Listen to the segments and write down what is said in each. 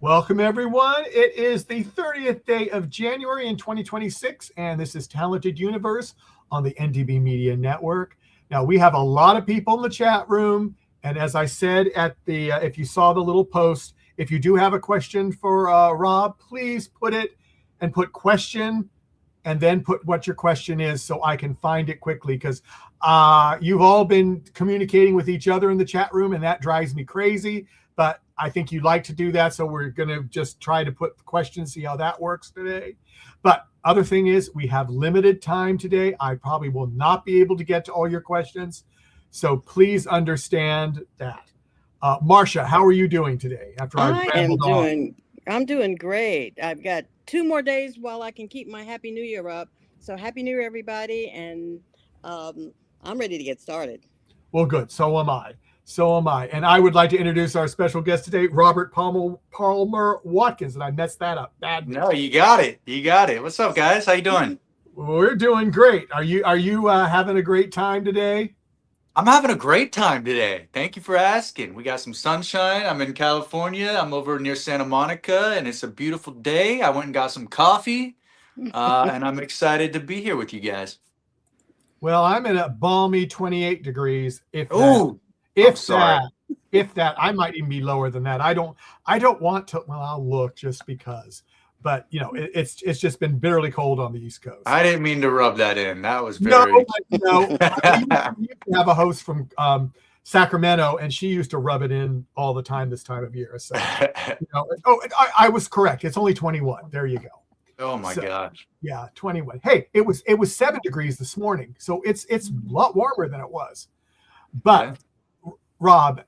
Welcome, everyone. It is the 30th day of January in 2026, and this is Talented Universe on the NDB Media Network. Now, we have a lot of people in the chat room, and as I said at the, if you saw the little post, if you do have a question for Rob, please put it and put question, and then put what your question is so I can find it quickly, because you've all been communicating with each other in the chat room, and that drives me crazy. But I think you'd like to do that, so we're going to just try to put the questions, see how that works today. But other thing is, we have limited time today. I probably will not be able to get to all your questions, so please understand that. Marcia, how are you doing today? After I'm doing great. I've got 2 more days while I can keep my Happy New Year up. So Happy New Year, everybody, and I'm ready to get started. Well, good. So am I. And I would like to introduce our special guest today, Robert Palmer Watkins. And I messed that up. Bad. No, you got it. What's up, guys? How you doing? We're doing great. Are you having a great time today? I'm having a great time today. Thank you for asking. We got some sunshine. I'm in California. I'm over near Santa Monica, and it's a beautiful day. I went and got some coffee, and I'm excited to be here with you guys. Well, I'm in a balmy 28 degrees. If that, I might even be lower than that. I don't want to. Well, I'll look just because. But you know, it's just been bitterly cold on the East Coast. I didn't mean to rub that in. That was very. No. You have a host from Sacramento, and she used to rub it in all the time this time of year. So, I was correct. It's only 21. There you go. Oh my gosh. Yeah, 21. Hey, it was 7 degrees this morning, so it's a lot warmer than it was. But Rob,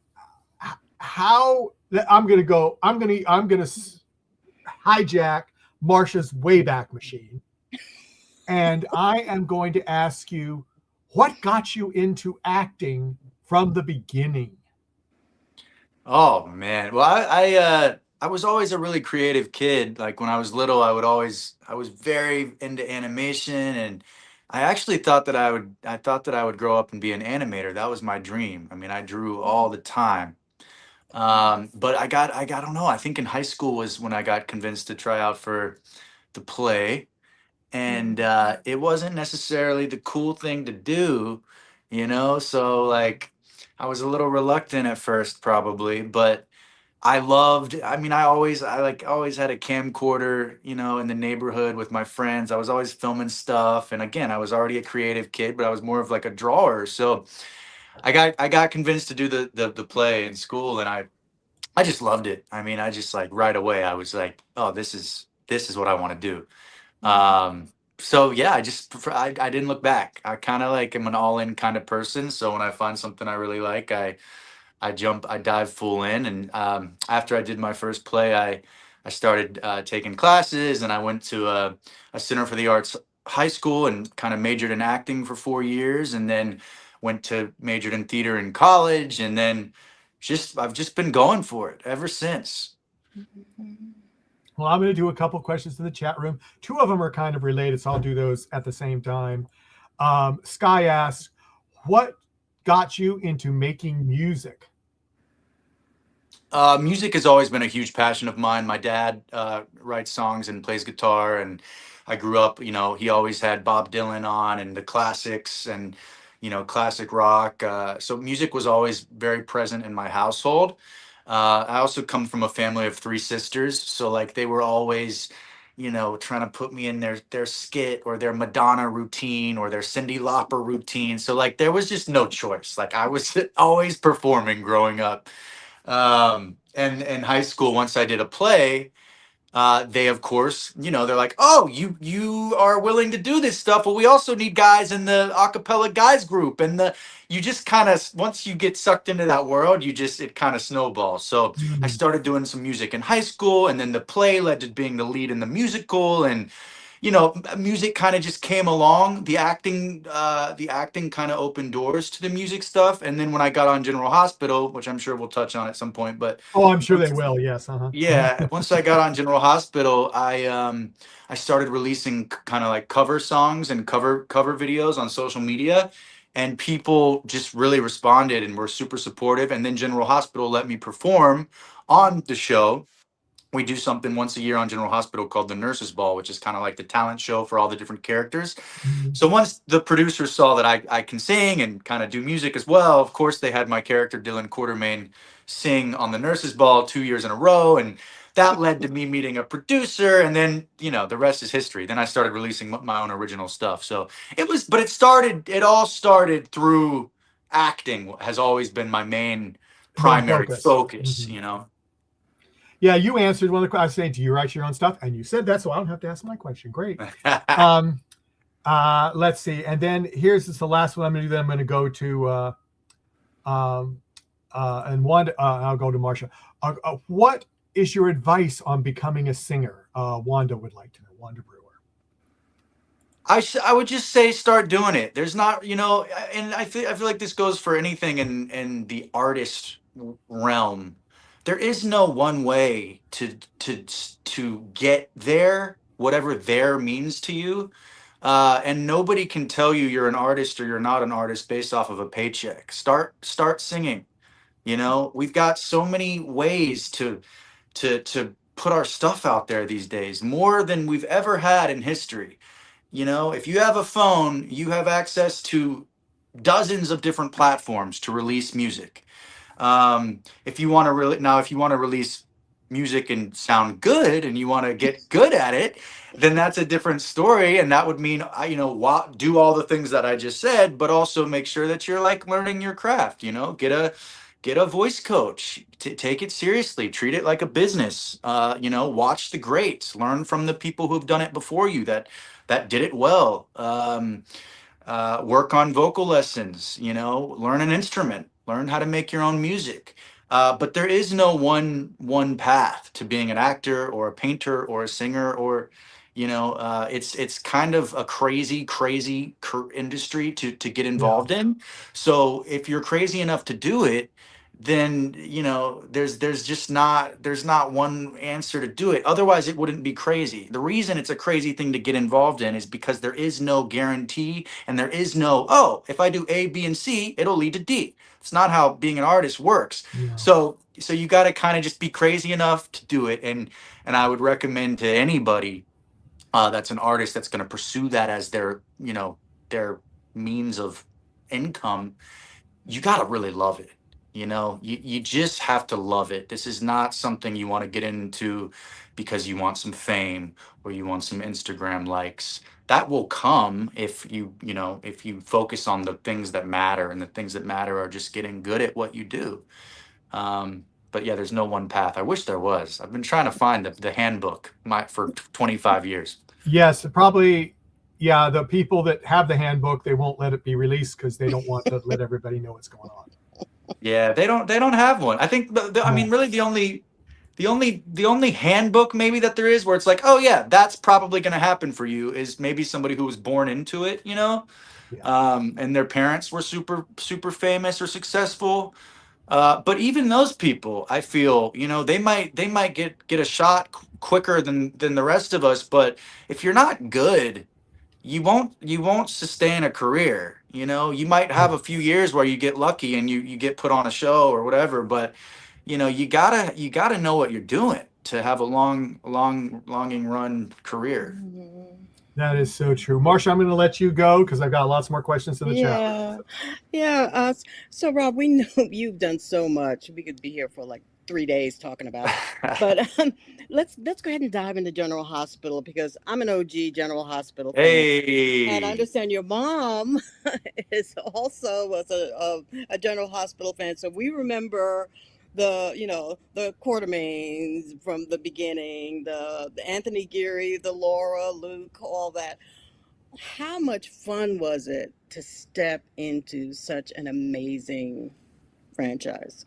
how I'm gonna hijack Marcia's Wayback Machine, and I am going to ask you, what got you into acting from the beginning? Oh man, well I was always a really creative kid. Like when I was little, I was very into animation, and I actually thought that I would grow up and be an animator. That was my dream. I mean, I drew all the time. But I don't know. I think in high school was when I got convinced to try out for the play, and it wasn't necessarily the cool thing to do, So like, I was a little reluctant at first, probably, but I always had a camcorder, in the neighborhood with my friends. I was always filming stuff. And again, I was already a creative kid, but I was more of like a drawer. So I got convinced to do the play in school, and I just loved it. I mean, I just like right away, I was like, oh, this is what I want to do. So yeah, I didn't look back. I kind of like am an all-in kind of person. So when I find something I really like, I dive full in. And after I did my first play, I started taking classes, and I went to a Center for the Arts high school and kind of majored in acting for 4 years, and then majored in theater in college, and then I've just been going for it ever since. Well, I'm going to do a couple questions in the chat room. 2 of them are kind of related, so I'll do those at the same time. Sky asks, what got you into making music? Music has always been a huge passion of mine. My dad writes songs and plays guitar, and I grew up, he always had Bob Dylan on and the classics and, classic rock. So music was always very present in my household. I also come from a family of 3 sisters. So like they were always, trying to put me in their skit or their Madonna routine or their Cyndi Lauper routine. So like there was just no choice. Like I was always performing growing up. And in high school, once I did a play, they, of course, they're like, oh, you are willing to do this stuff. Well, we also need guys in the a cappella guys group. And you just kind of, once you get sucked into that world, it kind of snowballs. So I started doing some music in high school, and then the play led to being the lead in the musical. And, music kind of just came along. The acting kind of opened doors to the music stuff. And then when I got on General Hospital, which I'm sure we'll touch on at some point, but I'm sure they will. Yes. Yeah. Once I got on General Hospital, I started releasing kind of like cover songs and cover videos on social media, and people just really responded and were super supportive. And then General Hospital let me perform on the show. we do something once a year on General Hospital called the Nurses Ball, which is kind of like the talent show for all the different characters. Mhm. So once the producers saw that I can sing and kind of do music as well, of course they had my character Dillon Quartermaine sing on the Nurses Ball 2 years in a row, and that led to me meeting a producer, and then the rest is history. Then I started releasing my own original stuff. So but it all started through acting. Has always been my main Main primary focus. focus. Mhm. Yeah, you answered one of the questions. I was saying, do you write your own stuff? And you said that, so I don't have to ask my question. Great. Let's see. And then here's the last one I'm going to do. Then I'm going to go to and one. I'll go to Marsha. What is your advice on becoming a singer? Wanda would like to know. Wanda Brewer. I would just say start doing it. There's not, and I feel like this goes for anything in the artist realm. There is no one way to get there, whatever there means to you. And nobody can tell you you're an artist or you're not an artist based off of a paycheck. Start singing. We've got so many ways to put our stuff out there these days, more than we've ever had in history. If you have a phone, you have access to dozens of different platforms to release music. If you want to release music and sound good, and you want to get good at it, then that's a different story. And that would mean, do all the things that I just said, but also make sure that you're like learning your craft. Get a voice coach. Take it seriously. Treat it like a business. Watch the greats. Learn from the people who've done it before you that did it well. Work on vocal lessons, learn an instrument, learn how to make your own music. But there is no one path to being an actor or a painter or a singer, or it's kind of a crazy industry to get Yeah. involved in. So if you're crazy enough to do it, then there's not one answer to do it. Otherwise it wouldn't be crazy. The reason it's a crazy thing to get involved in is because there is no guarantee, and there is no, oh, if I do A, B, and C, it'll lead to D. It's not how being an artist works. Yeah. So you got to kind of just be crazy enough to do it. And I would recommend to anybody that's an artist that's going to pursue that as their means of income. You got to really love it. You just have to love it. This is not something you want to get into because you want some fame or you want some Instagram likes. That will come if you focus on the things that matter, and the things that matter are just getting good at what you do. But yeah, there's no one path. I wish there was. I've been trying to find the handbook for 25 years. Yes, probably. Yeah, the people that have the handbook, they won't let it be released because they don't want to let everybody know what's going on. Yeah, they don't have one. I think I mean, really the only handbook maybe that there is where it's like, oh yeah, that's probably going to happen for you, is maybe somebody who was born into it, Yeah. and their parents were super famous or successful. But even those people, I feel, they might get a shot quicker than the rest of us. But if you're not good, you won't sustain a career. You might have a few years where you get lucky and you get put on a show or whatever, but you gotta know what you're doing to have a longing run career. Mhm. That is so true. Marsha, I'm going to let you go because I've got lots more questions in the chat room. Yeah, yeah. So Rob, we know you've done so much. We could be here for like 3 days talking about it. But let's go ahead and dive into General Hospital, because I'm an OG General Hospital fan, and I Hey. understand your mom is also was a General Hospital fan. So we remember the Quartermaines from the beginning, the Anthony Geary, the Laura, Luke, all that. How much fun was it to step into such an amazing franchise?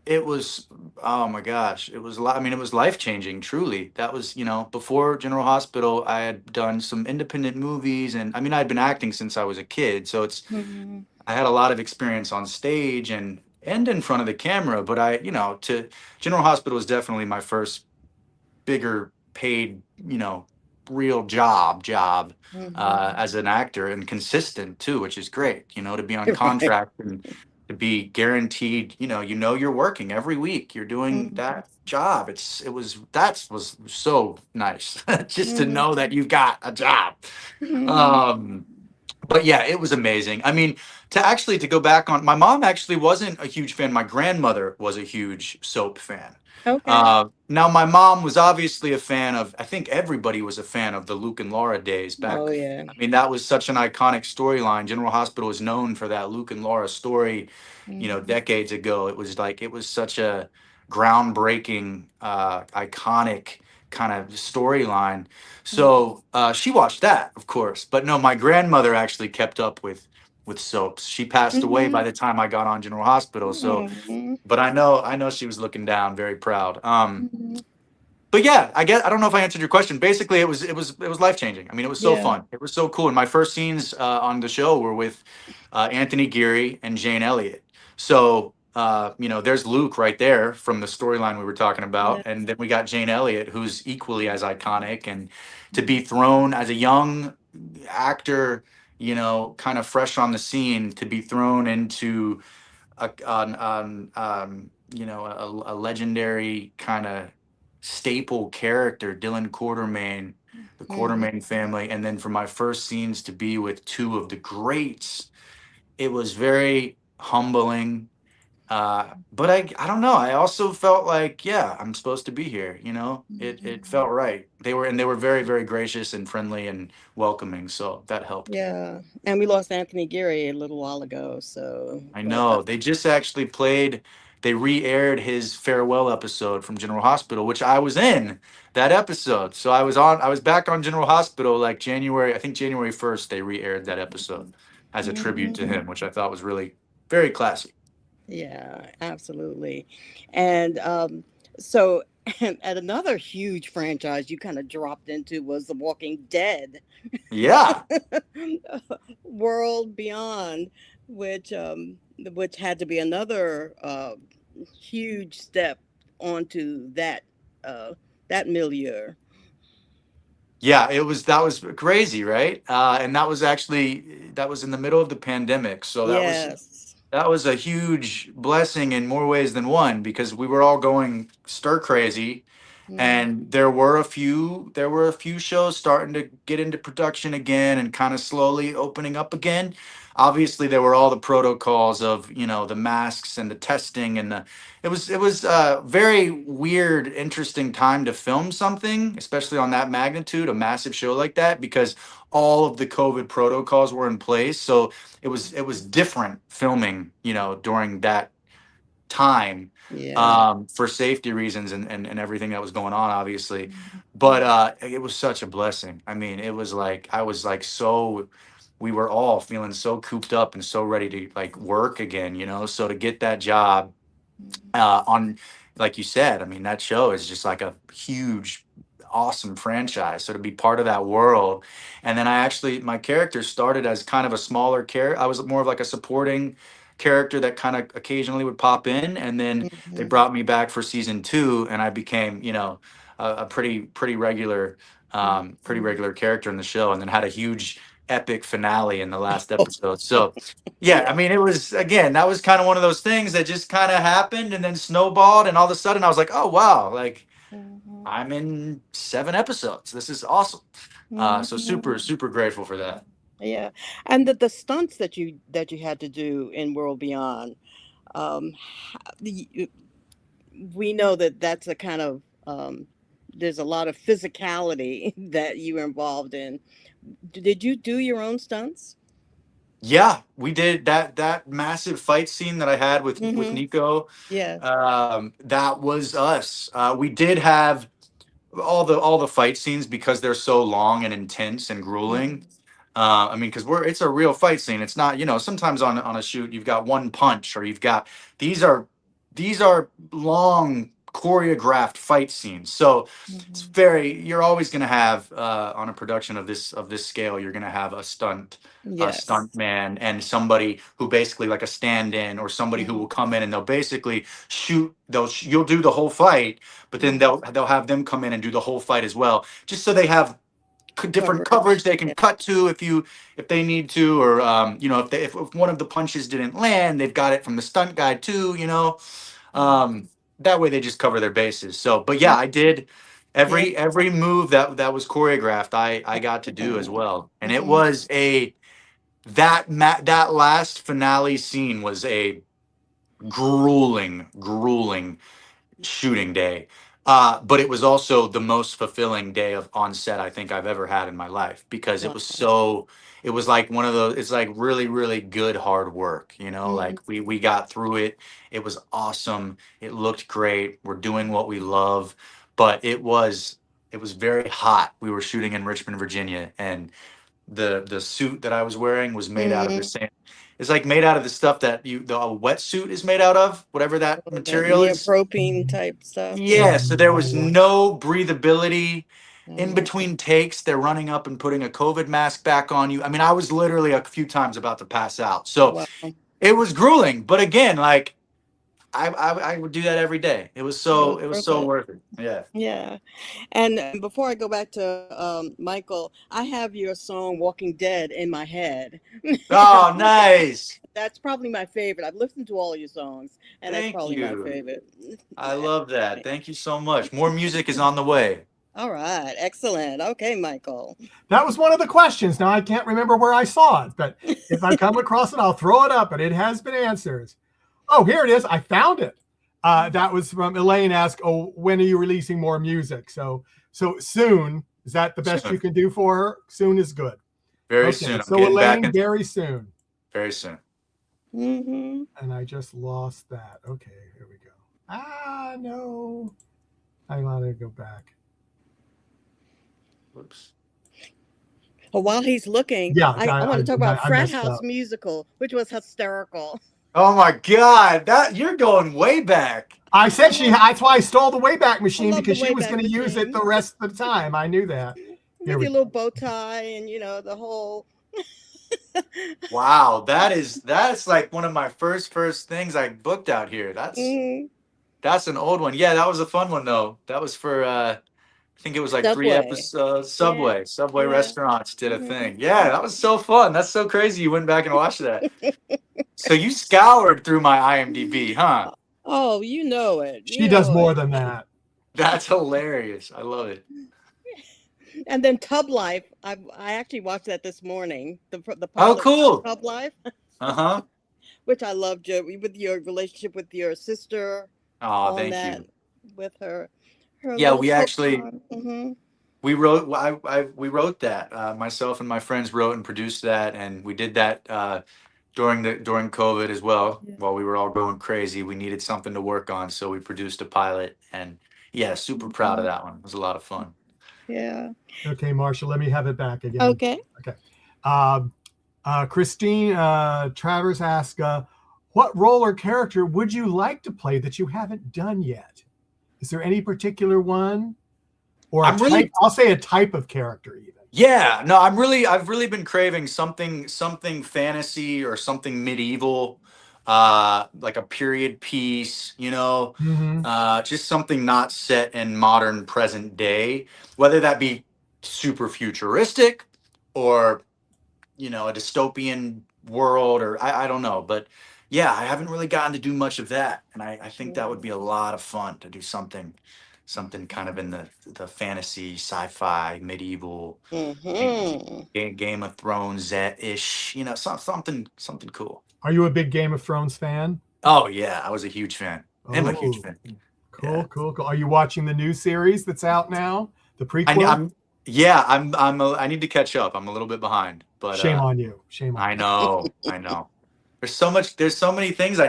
It was, oh my gosh, I mean, it was life changing, truly. That was, before General Hospital, I had done some independent movies, and I mean, I'd been acting since I was a kid. So Hmm. I had a lot of experience on stage and in front of the camera. But to General Hospital was definitely my first bigger paid, real job Hmm. as an actor, and consistent too, which is great, to be on Right. contract to be guaranteed, you're working every week, you're doing Mhm. that job. That was so nice just to Mhm. know that you've got a job. Mhm. Um, but yeah, it was amazing. I mean, to go back on, my mom actually wasn't a huge fan. My grandmother was a huge soap fan. Okay. Now my mom was obviously a fan of, I think everybody was a fan of the Luke and Laura days Oh back. yeah. I mean, that was such an iconic storyline. General Hospital is known for that Luke and Laura story, Mhm. decades ago. It was such a groundbreaking, iconic kind of storyline. So she watched that, of course. But no, my grandmother actually kept up with soaps. She passed away by Mhm. the time I got on General Hospital. So, Mhm. but I know she was looking down, very proud. Mhm. But yeah, I don't know if I answered your question. Basically, it was life changing. I mean, it was so Yeah. fun. It was so cool. And my first scenes on the show were with Anthony Geary and Jane Elliott. So there's Luke right there from the storyline we were talking about, Yeah. and then we got Jane Elliott, who's equally as iconic. And to be thrown as a young actor, kind of fresh on the scene, to be thrown into a legendary kind of staple character, Dillon Quartermaine, the Mhm. Quartermaine family, and then for my first scenes to be with two of the greats, it was very humbling. But I don't know. I also felt like, yeah, I'm supposed to be here. It Mhm. felt right. They were very, very gracious and friendly and welcoming. So that helped. Yeah. And we lost Anthony Geary a little while ago, so I but know. They just actually they re-aired his farewell episode from General Hospital, which I was in that episode. So I was back on General Hospital like January, I think January 1st, they re-aired that episode as a tribute to Mhm. him, which I thought was really very classy. Yeah, absolutely. And so and another huge franchise you kind of dropped into was The Walking Dead Yeah. World Beyond, which had to be another huge step onto uh that milieu. Yeah, that was crazy, right? And that was in the middle of the pandemic. So Yes. that was a huge blessing in more ways than one, because we were all going stir crazy, Mhm. and there were a few shows starting to get into production again and kind of slowly opening up again. Obviously there were all the protocols of the masks and the testing, and it was a very weird, interesting time to film something, especially on that magnitude, a massive show like that, because all of the COVID protocols were in place. So it was different filming during that time, Yeah. for safety reasons, and everything that was going on, obviously. But it was such a blessing. I mean, it was like I was like so we were all feeling so cooped up and so ready to like work again, so to get that job on, like you said, I mean, that show is just like a huge, awesome franchise. So to be part of that world, and then my character started as kind of a smaller character. I was more of like a supporting character that kind of occasionally would pop in, and then they Mhm. brought me back for season two, and I became, a pretty Mhm. regular character in the show, and then had a huge epic finale in the last episode. So yeah, I Yeah. mean, it was, again, that was kind of one of those things that just kind of happened and then snowballed, and all of a sudden I was like, oh wow, like Mhm. I'm in 7 episodes. This is awesome. So super, Mhm. super grateful for that. Yeah, and the stunts that you had to do in World Beyond, we know that that's a kind of there's a lot of physicality that you were involved in. Did you do your own stunts? Yeah, we did that massive fight scene that I had with Mm-hmm. Nico. Yes. That was us. We did have all the fight scenes, because they're so long and intense and grueling. Mm-hmm. I mean, because it's a real fight scene. It's not, sometimes on a shoot you've got one punch, or you've got these are these are long choreographed fight scenes. So Mm-hmm. you're always going to have, on a production of this scale, you're going to have a Yes. stunt man, and somebody who basically like a stand-in, or somebody who will come in and they'll basically you'll do the whole fight, but then Mm-hmm. they'll have them come in and do the whole fight as well, just so they have different coverage they can Yeah. cut to if they need to, or if one of the punches didn't land, they've got it from the stunt guy too. That way they just cover their bases. So, but yeah, I did Yeah. every move that was choreographed. I got to do as well, and it Mhm. was that last finale scene was a grueling shooting day. But it was also the most fulfilling day of on set I think I've ever had in my life, because Wow. it was like one of those, it's like really, really good hard work, like we got through it. It was awesome. It looked great. We're doing what we love, but it was very hot. We were shooting in Richmond, Virginia, and the suit that I was wearing was made out of the Mhm. same. It's like made out of the stuff that a wetsuit is made out of, whatever that That material is. neopropene type stuff. Yeah. Yeah, so there was no breathability in Mhm. between takes. They're running up and putting a COVID mask back on you. I mean, I was literally a few times about to pass out. So Wow. it was grueling, but again, like I would do that every day. It was It was worth so it. worth it. Yeah. Yeah. And before I go back to Michael, I have your song Walking Dead in my head. Oh, nice. That's probably my favorite. I've listened to all your songs, and that's Thank probably my you. favorite. I love that. Thank you so much. More music is on the way. All right. Excellent. Okay, Michael. That was one of the questions. Now I can't remember where I saw it, but if I come across it, I'll throw it up. But it has been answered. Oh, here it is. I found it. That was from Elaine. Asked, "Oh, when are you releasing more music?" So soon. Is that the best Soon. you can do for her? Soon is good. Very Okay, soon. I'm so getting back Elaine, in very soon. very soon. Mm-hmm. And I just lost that. Okay, here we go. No. I want to go back. Whoops. Well, while he's looking, Yeah, I want to talk about I Frat messed House up. Musical, which was hysterical. Oh my God, that you're going way back. I said that's why I stole the Wayback I Machine, love the because she was Wayback going to use it Machine the rest of the time. I knew that. Here with we your go. little bow tie and the whole. Wow, that's like one of my first things I booked out here. Mhm. That's an old one. Yeah, that was a fun one though. That was for I think it was like three Subway. episodes. Yeah. Subway Yeah. restaurants did a Mhm. thing. Yeah, that was so fun. That's so crazy. You went back and watched that. So you scoured through my IMDb, huh? Oh, you know it. She You does know more it. than that. That's hilarious. I love it. And then Tub Life. I actually watched that this morning. The Oh, pilot cool. Tub Life, Uh-huh. which I loved with your relationship with your sister Oh, on thank that you. with her Yeah, little we soap actually opera. Mm-hmm. we wrote we wrote that. Myself and my friends wrote and produced that, and we did that during COVID as well. Yeah. While we were all going crazy, we needed something to work on, so we produced a pilot, and yeah, super proud of that one. It was a lot of fun. Yeah. Okay, Marsha, let me have it back again. Okay. Okay. Christine Travers asked, what role or character would you like to play that you haven't done yet? Is there any particular one? Or a type? I'll say a type of character even. Yeah, no, I've really been craving something fantasy or something medieval, like a period piece, just something not set in modern present day, whether that be super futuristic or, a dystopian world, or I don't know, but yeah, I haven't really gotten to do much of that. And I think that would be a lot of fun to do something kind of in the fantasy, sci-fi, medieval, Mm-hmm. Game of Thrones ish, something cool. Are you a big Game of Thrones fan? Oh yeah, I was a huge fan. I'm a huge fan. Cool, cool. Are you watching the new series that's out now? The prequel? I need to catch up. I'm a little bit behind, but shame on you. Shame on you. I know. There's so many things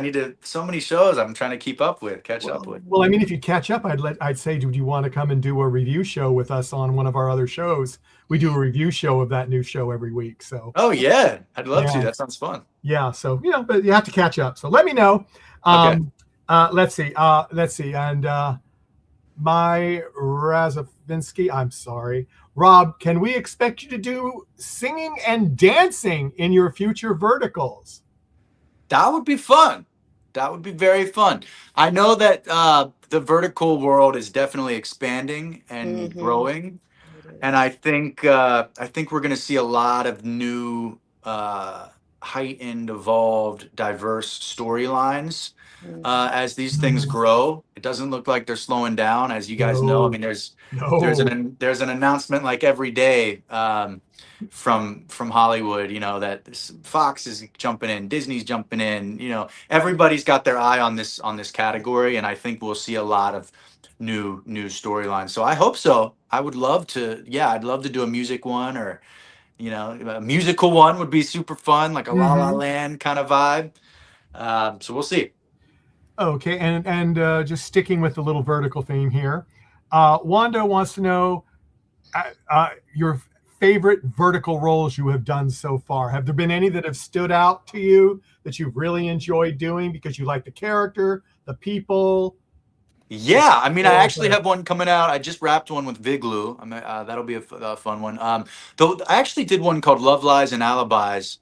so many shows I'm trying to keep up with, catch up with. Well, I mean, if you catch up, I'd say, do you want to come and do a review show with us on one of our other shows? We do a review show of that new show every week. So. Oh yeah, I'd love to. That sounds fun. Yeah. So, but you have to catch up. So let me know. Okay. Let's see. And my Razavinsky, I'm sorry. Rob, can we expect you to do singing and dancing in your future verticals? That would be fun. That would be very fun. I know that the vertical world is definitely expanding and growing. It And is. I think we're going to see a lot of new, heightened, evolved, diverse storylines Mhm. as these things Mhm. grow. It doesn't look like they're slowing down, as you guys know. I No, mean, no. there's an announcement like every day, from Hollywood. You know that Fox is jumping in, Disney's jumping in. You know, everybody's got their eye on this category, and I think we'll see a lot of new storylines. So I hope so. I would love to. Yeah, I'd love to do a music one, or a musical one would be super fun, like a La La Hmm. Land kind of vibe. So we'll see. Okay, and just sticking with the little vertical theme here, Wanda wants to know your favorite vertical roles you have done so far. Have there been any that have stood out to you that you've really enjoyed doing because you like the character, the people, Yeah, I mean, I or actually have one coming out. I just wrapped one with Viglu. That'll be a fun one. Though I actually did one called Love Lies and Alibis.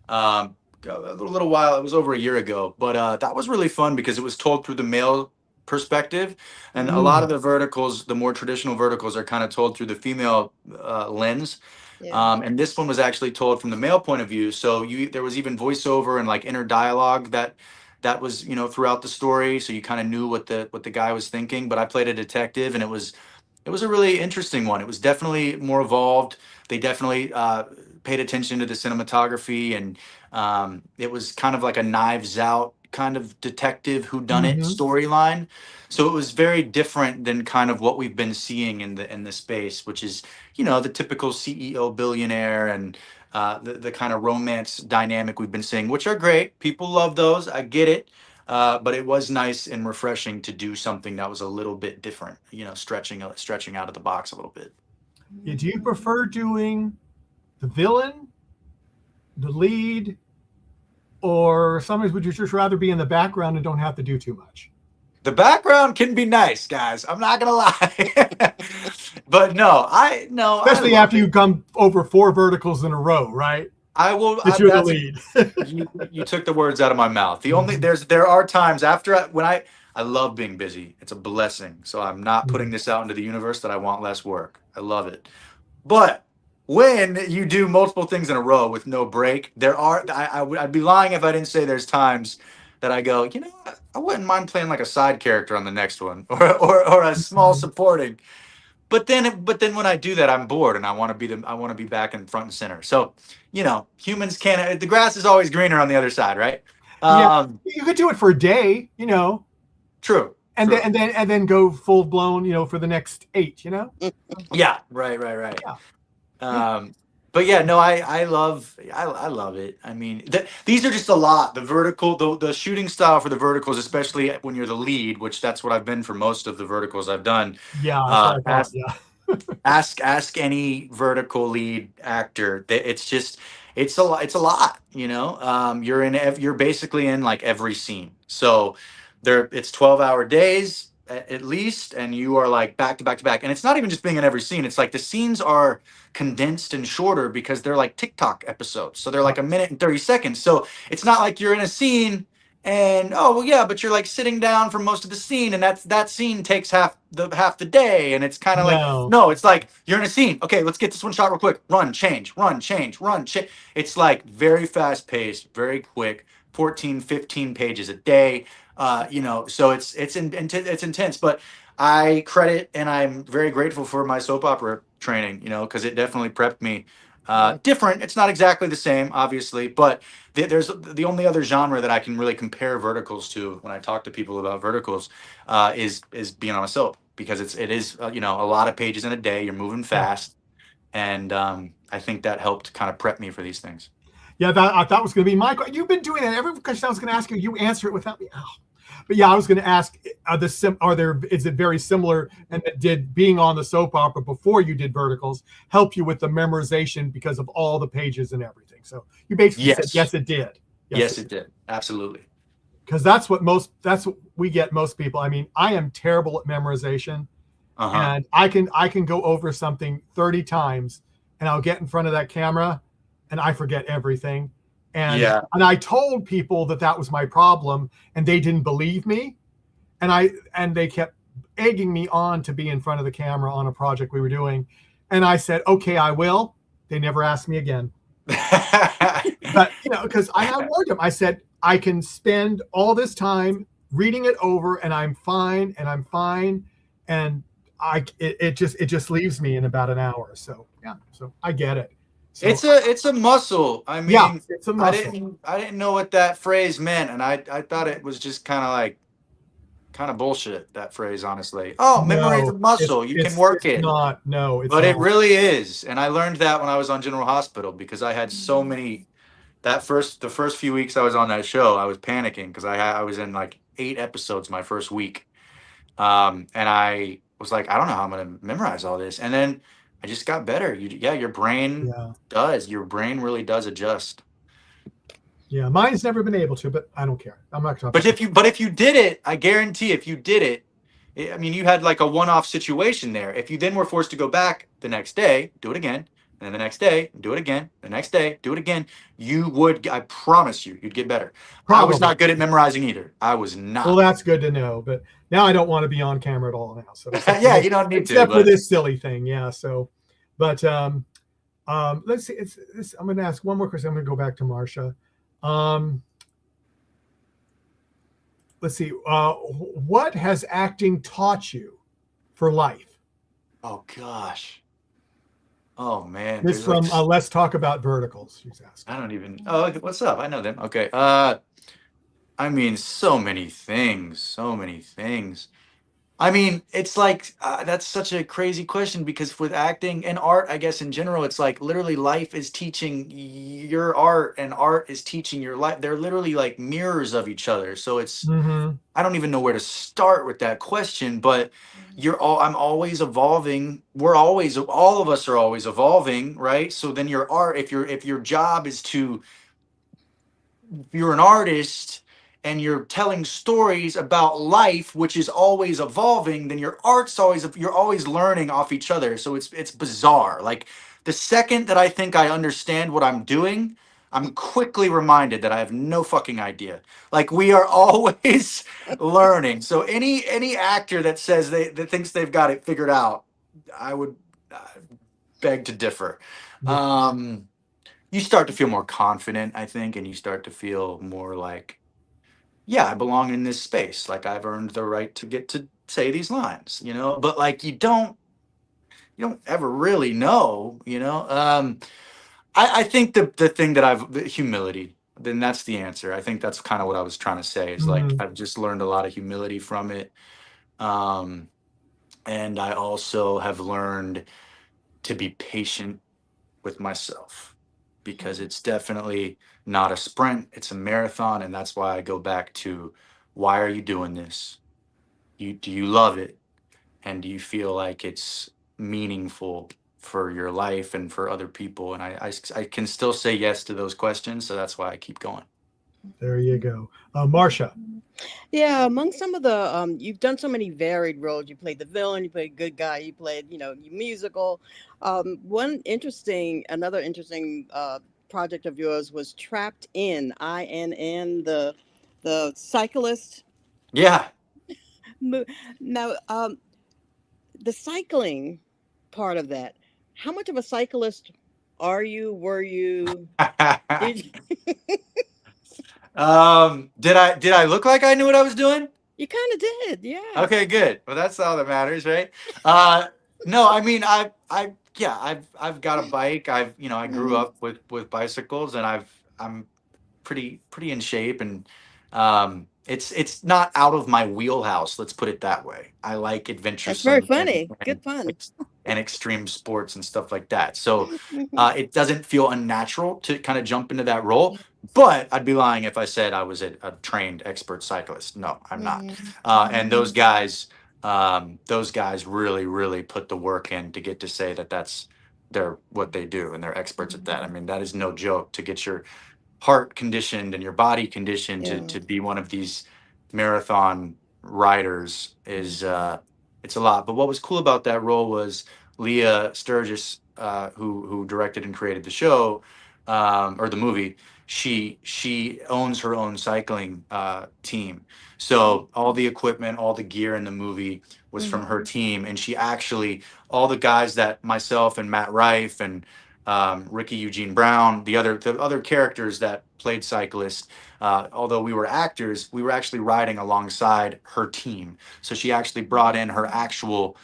A little while. It was over a year ago, but that was really fun because it was told through the male perspective, and a lot Mm, of the verticals, the more traditional verticals, are kind of told through the female lens. Yeah. And this one was actually told from the male point of view. So there was even voiceover and like inner dialogue that was throughout the story, so you kind of knew what the guy was thinking. But I played a detective, and it was a really interesting one. It was definitely more evolved. They definitely paid attention to the cinematography, and it was kind of like a Knives Out kind of detective whodunit hmm storyline. So it was very different than kind of what we've been seeing in the space, which is the typical CEO billionaire, and the kind of romance dynamic we've been seeing, which are great. People love those. I get it. But it was nice and refreshing to do something that was a little bit different, stretching out of the box a little bit. Do you prefer doing the villain, the lead, or sometimes would you just rather be in the background and don't have to do too much? The background can be nice, guys. I'm not gonna lie, but no, I Especially love after you it. come over 4 verticals in a row, right? I will. That you're the That's lead. you took the words out of my mouth. The only Mhm. there are times when I love being busy. It's a blessing. So I'm not putting Mhm. this out into the universe that I want less work. I love it. But when you do multiple things in a row with no break, I'd be lying if I didn't say there's times that I go, what? I wouldn't mind playing like a side character on the next one, or a small Mhm. supporting. But then when I do that, I'm bored, and I want to be back in front and center. So, humans can't. The grass is always greener on the other side, right? Yeah, Um, you could do it for a day, true, and then true. go full blown, for the next 8. Yeah, right. Yeah, yeah. Um, but yeah, no, I love it. I mean, these are just a lot. The vertical, the shooting style for the verticals, especially when you're the lead, which that's what I've been for most of the verticals I've done. Yeah, that's what I thought. Ask Yeah. ask any vertical lead actor. It's just it's a lot. It's a lot. You're basically in like every scene. So it's 12-hour days at least, and you are like back to back to back. And it's not even just being in every scene. It's like the scenes are condensed and shorter because they're like TikTok episodes. So they're like a minute and 30 seconds. So it's not like you're in a scene and oh well, yeah, but you're like sitting down for most of the scene, and that scene takes half the day, and it's kind of like No. no, it's like you're in a scene. Okay, let's get this one shot real quick. Run, change, run, change, run, change. It's like very fast paced, very quick. 14, 15 pages a day. So it's intense, but I credit and I'm very grateful for my soap opera training, because it definitely prepped me. Yeah. Different. It's not exactly the same, obviously, but there's the only other genre that I can really compare verticals to when I talk to people about verticals is being on a soap, because it is a lot of pages in a day. You're moving Yeah. fast, and I think that helped kind of prep me for these things. Yeah, that I thought was going to be my question. You've been doing that. Every question I was going to ask you, you answer it without me. Oh. But yeah, I was going to ask: is it very similar? And did being on the soap opera before you did verticals help you with the memorization because of all the pages and everything? So you basically said Yes, yes, it did. Yes, yes, it did absolutely. because that's what we get most people. I mean, I am terrible at memorization, Uh huh. and I can go over something 30 times, and I'll get in front of that camera and I forget everything. And Yeah. and I told people that was my problem, and they didn't believe me, and they kept egging me on to be in front of the camera on a project we were doing. And I said, okay, I will. They never asked me again. But, because I warned them. I said, I can spend all this time reading it over and I'm fine. And it just leaves me in about an hour. So, yeah, so I get it. So, it's a muscle. I mean, yeah, it's a muscle. I didn't know what that phrase meant, and I thought it was just kind of bullshit, that phrase, honestly. Oh, memory is a No, muscle. You can work it's it. not. No, it's But it not. really is. And I learned that when I was on General Hospital, because I had so many the first few weeks I was on that show, I was panicking because I was in like 8 episodes my first week. And I was like, I don't know how I'm going to memorize all this. And then I just got better. Your brain Yeah. your brain really does adjust. Yeah, mine's never been able to, but I don't care. I'm not talking. But if you did it, I guarantee if you did it, I mean, you had like a one-off situation there. If you then were forced to go back the next day, do it again, and then the next day, do it again, the next day, do it again, you would, I promise you, you'd get better. Probably. I was not good at memorizing either. I was not. Well, that's good to know. But now I don't want to be on camera at all now. So yeah, you don't need to. Except for this silly thing. Yeah. So, but let's see. I'm going to ask one more question. I'm going to go back to Marcia. Let's see. What has acting taught you for life? Oh gosh. Oh man. This from Let's Talk About Verticals. She's asking. I don't even. Oh, what's up? I know them. Okay. I mean, so many things. So many things. I mean, it's like that's such a crazy question, because with acting and art, I guess in general, it's like literally life is teaching your art and art is teaching your life. They're literally like mirrors of each other. So it's, I don't even know where to start with that question, but I'm always evolving. All of us are always evolving, right? So then your art, if your job is to, you're an artist and you're telling stories about life, which is always evolving, then your art's you're always learning off each other. So it's bizarre. Like the second that I think I understand what I'm doing, I'm quickly reminded that I have no fucking idea. Like we are always learning. So any actor that says that thinks they've got it figured out, I would beg to differ. You start to feel more confident, I think, and you start to feel more like, yeah, I belong in this space. Like I've earned the right to get to say these lines, but like you don't ever really know, I think the thing that the humility, then that's the answer. I think that's kind of what I was trying to say is like, I've just learned a lot of humility from it. And I also have learned to be patient with myself, because it's definitely not a sprint, it's a marathon. And that's why I go back to, why are you doing this? Do you love it? And do you feel like it's meaningful for your life and for other people? And I can still say yes to those questions. So that's why I keep going. There you go. Marcia. Yeah, among some of the you've done so many varied roles. You played the villain, you played good guy, you played, you musical. Another interesting project of yours was Trapped In, INN, the cyclist. Yeah. Now, the cycling part of that, how much of a cyclist were you? Did I look like I knew what I was doing? You kind of did, yeah. Okay, good. Well, that's all that matters, right? No, I mean, I've got a bike. I grew up with bicycles, and I'm pretty in shape, and it's not out of my wheelhouse. Let's put it that way. I like adventure. That's very funny. Good fun. And extreme sports and stuff like that. So it doesn't feel unnatural to kind of jump into that role. But I'd be lying if I said I was a trained expert cyclist. No, I'm not. And those guys really, really put the work in to get to say that that's what they do, and they're experts at that. I mean, that is no joke. To get your heart conditioned and your body conditioned to be one of these marathon riders is it's a lot. But what was cool about that role was Leah Sturgis, who directed and created the show, or the movie, she owns her own cycling team. So all the equipment, all the gear in the movie was from her team, and she actually, all the guys that myself and Matt Rife and Ricky Eugene Brown, the other characters that played cyclists, although we were actors, we were actually riding alongside her team. So she actually brought in her actual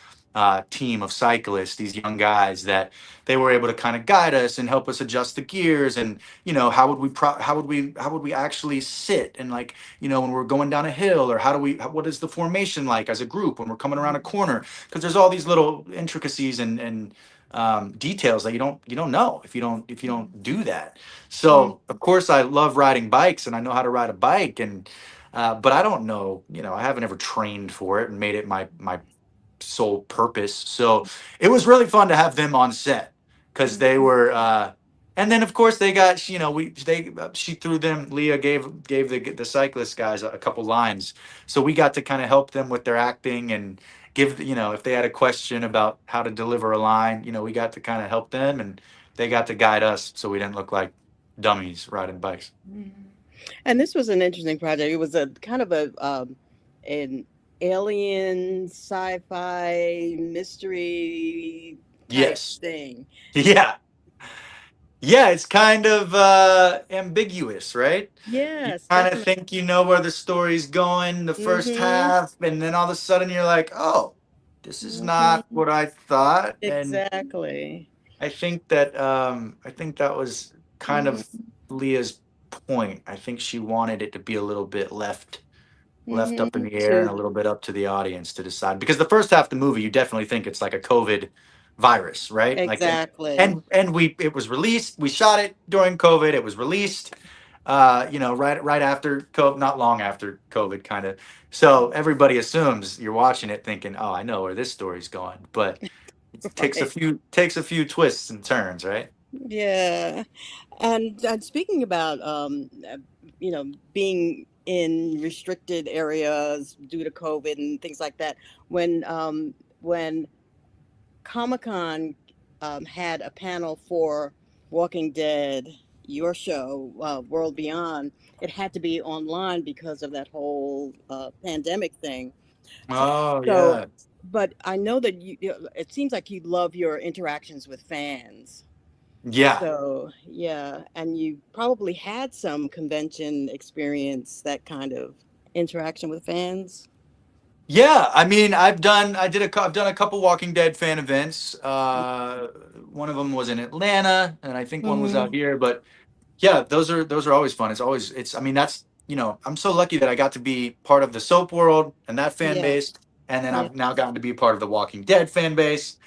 team of cyclists, these young guys that they were able to kind of guide us and help us adjust the gears, and how would we actually sit, and like, when we're going down a hill, or what is the formation like as a group when we're coming around a corner, because there's all these little intricacies and details that you don't know if you don't do that. So of course I love riding bikes, and I know how to ride a bike, and but I don't know, I haven't ever trained for it and made it my sole purpose. So it was really fun to have them on set, because they were and then of course they got, she threw them, Leah gave the cyclist guys a couple lines, so we got to kind of help them with their acting, and give, if they had a question about how to deliver a line, we got to kind of help them, and they got to guide us, so we didn't look like dummies riding bikes. And this was an interesting project. It was a kind of an alien sci-fi mystery type Yes. thing. Yeah. It's kind of ambiguous, right? Yes, Kind of definitely. think you know where the story's going the first half, and then all of a sudden you're like, oh, this is not what I thought. And Exactly. I think that was kind of Leah's point. I think she wanted it to be a little bit left up in the air, and a little bit up to the audience to decide, because the first half of the movie you definitely think it's like a COVID virus, right? Like, Exactly. and it was released, we shot it during COVID, it was released right after COVID, not long after COVID, kind of. So everybody assumes you're watching it thinking, oh, I know where this story's going, but it takes a few twists and turns, right? Yeah. And speaking about being in restricted areas due to COVID and things like that, when Comic-Con had a panel for Walking Dead, your show, World Beyond, it had to be online because of that whole pandemic thing. Oh So, yeah. but I know that it seems like you love your interactions with fans. Yeah. So, yeah, and you probably had some convention experience, that kind of interaction with fans. Yeah, I mean, I've done a couple Walking Dead fan events. One of them was in Atlanta, and I think one was out Mm-hmm. here. But yeah, those are always fun. I mean, that's, I'm so lucky that I got to be part of the soap world and that fan Yeah, base, and then yeah. I've now gotten to be part of the Walking Dead fan base.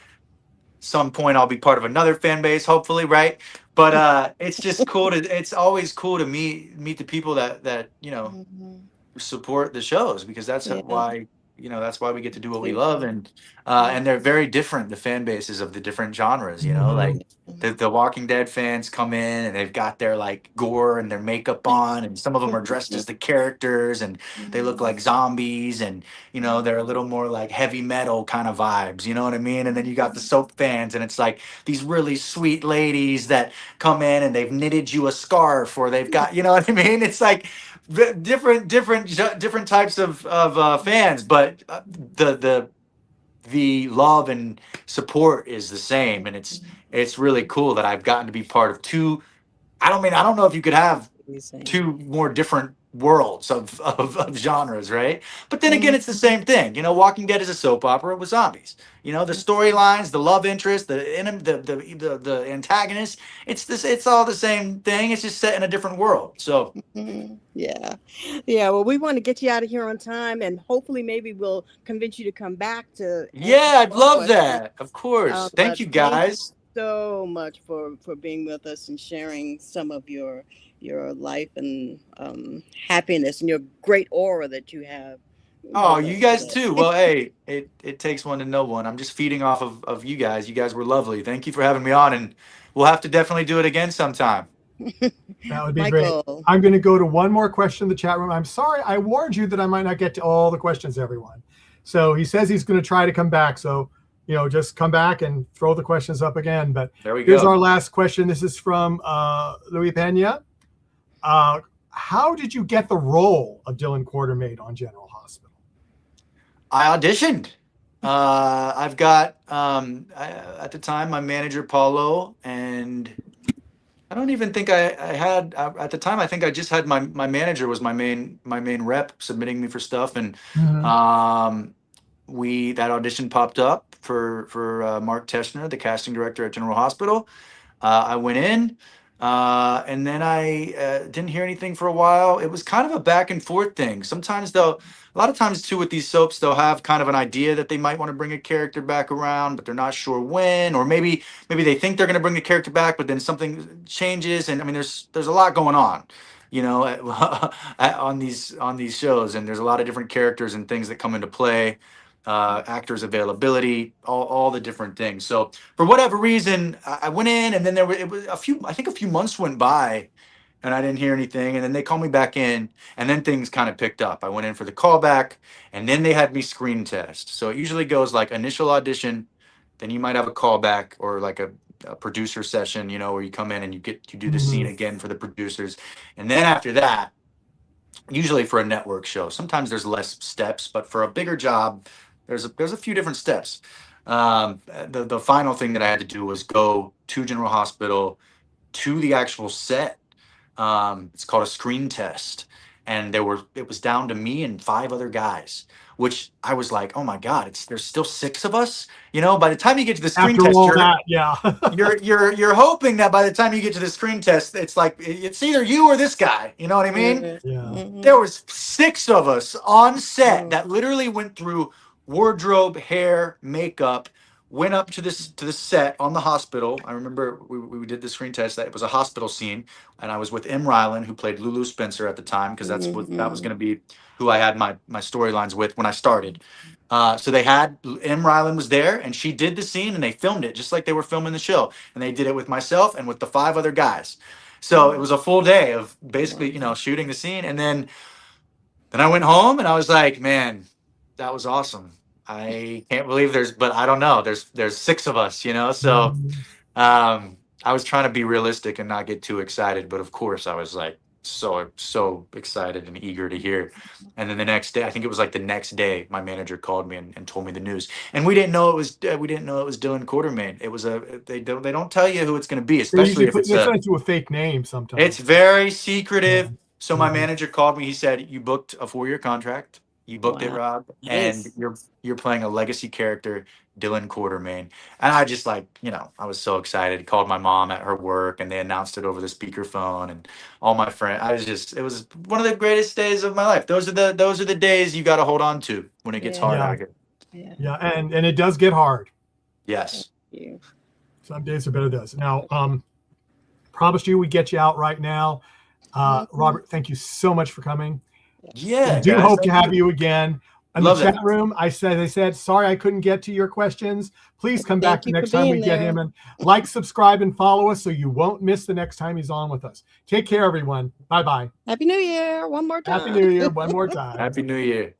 Some point I'll be part of another fan base, hopefully, right? But it's just cool it's always cool to meet the people that Hmm. support the shows, because Yeah, that's why we get to do what we too. love. Yeah. And they're very different, the fan bases of the different genres, Mhm. like the Walking Dead fans come in and they've got their like gore and their makeup on, and some of them are dressed as the characters, and they look like zombies, and they're a little more like heavy metal kind of vibes, you know what I mean? And then you got the soap fans, and it's like these really sweet ladies that come in and they've knitted you a scarf, or they've got, you know what I mean? It's like different types of fans, but the love and support is the same, and it's really cool that I've gotten to be part of two. I don't know if you could have Amazing. two more different worlds of genres, right? But then again, Mhm. it's the same thing. Walking Dead is a soap opera with zombies. The storylines, the love interest, the antagonist. It's all the same thing. It's just set in a different world. So Mhm. Yeah. Yeah. Well, we want to get you out of here on time, and hopefully, maybe we'll convince you to come back to answer yeah, I'd more love questions. that. Of course. Thank But you, thank you guys. so much for being with us and sharing some of your life and happiness and your great aura that you have Oh, with you us guys today. too. Well, hey, it takes one to know one. I'm just feeding off of you guys. You guys were lovely. Thank you for having me on, and we'll have to definitely do it again sometime. That would be great. Michael. I'm going to go to one more question in the chat room. I'm sorry, I warned you that I might not get to all the questions, everyone. So he says he's going to try to come back. So just come back and throw the questions up again. But There we here's go. our last question. This is from Louis Pena. How did you get the role of Dillon Quartermaine on General Hospital? I auditioned. I've got at the time my manager Paulo, and I don't even think I had at the time. I think I just had my manager was my main rep submitting me for stuff, and that audition popped up for Mark Teschner, the casting director at General Hospital. I went in, and then I didn't hear anything for a while. It was kind of a back and forth thing. Sometimes a lot of times too with these soaps, they'll have kind of an idea that they might want to bring a character back around, but they're not sure when, or maybe they think they're going to bring the character back, but then something changes. And I mean, there's a lot going on, on these shows, and there's a lot of different characters and things that come into play. Actors availability, all the different things. So for whatever reason, I went in, and then it was a few months went by, and I didn't hear anything. And then they called me back in, and then things kind of picked up. I went in for the callback, and then they had me screen test. So it usually goes like initial audition, then you might have a callback or like a producer session, where you come in and you do the scene again for the producers, and then after that, usually for a network show, sometimes there's less steps, but for a bigger job, there's a few different steps. The final thing that I had to do was go to General Hospital, to the actual set. It's called a screen test, and it was down to me and 5 other guys, which I was like, oh my God, there's still 6 of us. By the time you get to the screen After test, all that, yeah. you're hoping that by the time you get to the screen test, it's like it's either you or this guy. You know what I mean? Yeah. There was 6 of us on set that literally went through wardrobe, hair, makeup, went up to the set on the hospital. I remember we did the screen test. That it was a hospital scene, and I was with M. Rylan, who played Lulu Spencer at the time, because that was going to be who I had my storylines with when I started. So they had M. Rylan was there, and she did the scene, and they filmed it just like they were filming the show, and they did it with myself and with the 5 other guys. So it was a full day of basically, shooting the scene, and then I went home, and I was like, man, that was awesome. I can't believe but I don't know. There's 6 of us, So I was trying to be realistic and not get too excited, but of course I was like so excited and eager to hear. And then the next day, I think it was like the next day, my manager called me and told me the news. And we didn't know it was Dillon Quartermaine. It was they don't tell you who it's going to be, especially if it's a fake name sometimes. It's very secretive. Yeah. So my manager called me. He said, "You booked a 4-year contract. You booked it, Rob, and you're playing a legacy character, Dillon Quartermaine." And I just I was so excited. Called my mom at her work, and they announced it over the speakerphone, and all my friends. It was one of the greatest days of my life. Those are the days you got to hold on to when it gets hard out here. Yeah, and it does get hard. Yes. Some days are better than others. Now, promised you we get you out right now. Robert, thank you so much for coming. Yeah, I do hope to have you again. In the chat room, they said, sorry I couldn't get to your questions. Please come back the next time we get him, and like, subscribe, and follow us so you won't miss the next time he's on with us. Take care, everyone. Bye-bye. Happy New Year. One more time. Happy New Year. One more time. Happy New Year.